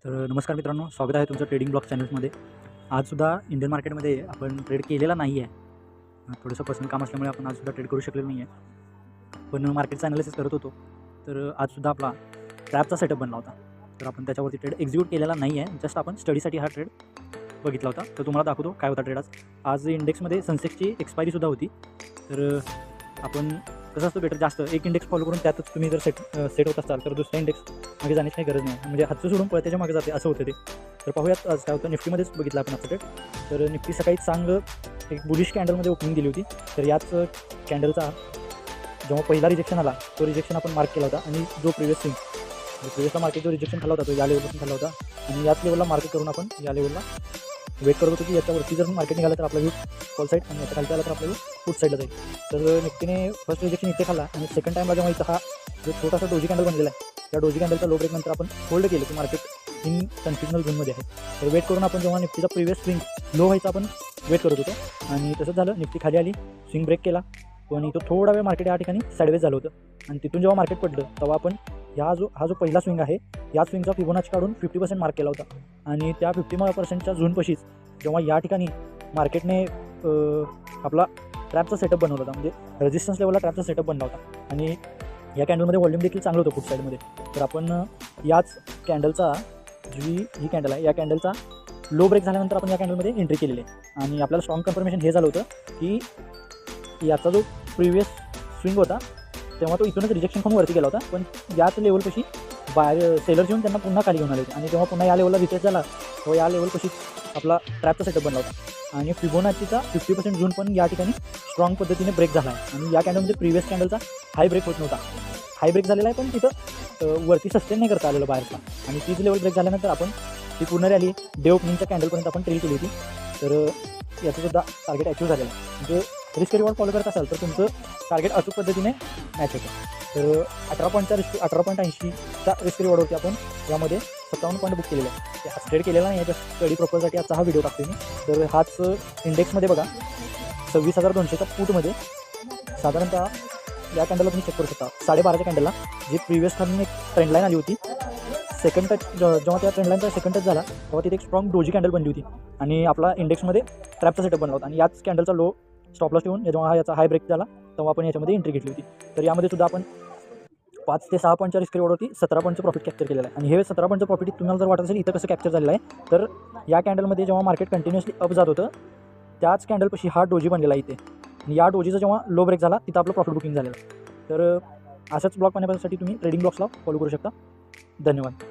तर नमस्कार मित्रांनो, स्वागत आहे तुमचं ट्रेडिंग ब्लॉग चॅनल्समध्ये. आजसुद्धा इंडियन मार्केटमध्ये आपण ट्रेड केलेला नाही आहे. थोडंसं पर्सनल काम असल्यामुळे आपण आजसुद्धा ट्रेड करू शकलेलो नाही आहे. पण मार्केटचं ॲनालिसिस करत होतो, तर आजसुद्धा आपला ट्रॅपचा सेटअप बनला होता. तर आपण त्याच्यावरती ट्रेड एक्झिक्यूट केलेला नाही आहे. जस्ट आपण स्टडीसाठी हा ट्रेड बघितला होता. तर तुम्हाला दाखवतो काय होता ट्रेड आज इंडेक्समध्ये सेन्सेक्सची एक्सपायरीसुद्धा होती. तर आपण कसं असतं बेटर जास्त एक इंडेक्स फॉलो करून त्यातच तुम्ही जर सेट होत असाल तर दुसऱ्या इंडेक्स मागे जाण्याची काही गरज नाही. म्हणजे हातचं सोडून पळत्याच्या मागे जाते असं होतं ते. तर पाहूयात आज काय होतं. निफ्टीमध्येच बघितलं आपण आता ट्रेड. तर निफ्टी सकाळी चांगलं एक बुलिश कॅन्डलमध्ये ओपनिंग दिली होती. तर याच कॅन्डलचा जेव्हा पहिला रिजेक्शन आला तो रिजेक्शन आपण मार्क केला होता आणि जो प्रिव्हियसला मार्केट जो रिजेक्शन खाल्ला होता तो या लेवलपासून खाल्ला होता आणि याच लेवलला मार्केट करून आपण या लेवलला वेट करत होतो की याच्यावरती जर मार्केट निघाला तर आपला व्यू कॉल साईड आणि याच्या खालचा आला तर आपला व्यू फुट साईडला जाईल. तर निफ्टीने फर्स्ट रिजेक्शन इथे खाल्ला आणि सेकंड टाईमला जेव्हा इथं हा जो छोटासा डोजी कॅन्डल बनलेला आहे त्या डोजी कॅन्डलचा लो ब्रेक नंतर आपण होल्ड केलं की मार्केट इन कन्फ्युजनल झोनमध्ये आहे. तर वेट करून आपण जेव्हा निफ्टीचा प्रिव्हियस स्विंग लो व्हायचा आपण वेट करत होतो आणि तसंच झालं. निफ्टी खाली आली, स्विंग ब्रेक केला, पण इथं थोडा वेळ मार्केट या ठिकाणी साईडवेज झालं होतं आणि तिथून जेव्हा मार्केट पडलं तेव्हा आपण हा जो पहिला स्विंग आहे या स्विंगचा फिबोनाची काढून 50% मार्क केला होता आणि त्या 50% झोनपाशीच जेव्हा या ठिकाणी मार्केटने आपला ट्रॅपचा सेटअप बनवला होता, म्हणजे रेजिस्टन्स लेवलला ट्रॅपचा सेटअप बनला होता आणि या कॅन्डलमध्ये व्हॉल्यूम देखील चांगलं होतं फुट साईडमध्ये. तर आपण याच कॅन्डलचा ही कॅन्डल आहे या कॅन्डलचा लो ब्रेक झाल्यानंतर आपण या कॅन्डलमध्ये एंट्री केलेली आहे आणि आपल्याला स्ट्रॉंग कन्फर्मेशन हे झालं होतं की याचा जो प्रिव्हियस स्विंग होता तेव्हा तो इथूनच रिजेक्शन करून वरती गेला होता, पण याच लेवलपाशी बाहेर सेलर्स येऊन त्यांना पुन्हा खाली घेऊन आले होते आणि जेव्हा पुन्हा या लेवलला रिटेस्ट झाला तेव्हा या लेवलपाशी आपला ट्रॅपचा सेटअप बनला होता आणि फिबोनाचीचा 50% झोन पण या ठिकाणी स्ट्रॉंग पद्धतीने ब्रेक झाला आहे आणि या कॅन्डलमध्ये प्रिव्हियस कॅन्डलचा हाय ब्रेक होत नव्हता. हाय ब्रेक झालेला आहे पण तिथं वरती सस्टेन नाही करता आलेलं बाहेरचा आणि तीच लेवल ब्रेक झाल्यानंतर आपण ती पूर्ण रॅली डे ओपनिंगच्या कॅन्डलपर्यंत आपण ट्रेल केली होती. तर याचंसुद्धा टार्गेट अचीव झालेलं आहे. म्हणजे रिस्क रिवॉर्ड फॉलो करत असाल तर तुमचं टार्गेट अचूक पद्धतीने मॅच होतं. तर 18.80चा रिस्क रिवॉर्डवरती आपण यामध्ये 57 पॉईंट बुक केलेला आहे. हा ट्रेड केलेला नाही आहे, स्टडी पर्पजसाठी आजचा हा व्हिडिओ टाकतो मी. तर हाच इंडेक्समध्ये बघा 26,200च्या फूटमध्ये साधारणतः या कॅन्डलला तुम्ही चेक करू शकता 12:30च्या कॅन्डलला जी प्रिव्हियस खालून एक ट्रेंड लाईन आली होती. सेकंड टच जेव्हा त्या ट्रेंड लाईनचा सेकंड टच झाला तेव्हा तिथे एक स्ट्रॉंग डोजी कॅन्डल बनली होती आणि आपला इंडेक्समध्ये ट्रॅपचा सेटअप बनला होता आणि याच कॅन्डलचा लो स्टॉप लॉस ठेवून जेव्हा याचा हाय ब्रेक झाला तेव्हा आपण याच्यामध्ये एंट्री घेतली होती. तर यामध्ये सुद्धा आपण 5 ते 6 पॉईंटच्या रिस्क रिवॉर्डवरती 17 पॉईंटचं प्रॉफिट कॅप्चर केलेलं आहे आणि हे 17 पॉईंटचं प्रॉफिट तुम्हाला जर वाटत असेल इथं कसं कॅप्चर झालेलं आहे तर या कॅन्डलमध्ये जेव्हा मार्केट कंटिन्युअसली अप जात होतं त्याच कॅन्डलपाशी हा डोजी बनलेला आहे इथे आणि या डोजीचा जेव्हा लो ब्रेक झाला तिथं आपलं प्रॉफिट बुकिंग झालेलं आहे. तर अशाच ब्लॉग पाहण्यासाठी तुम्ही ट्रेडिंग ब्लॉग्सला फॉलो करू शकता. धन्यवाद.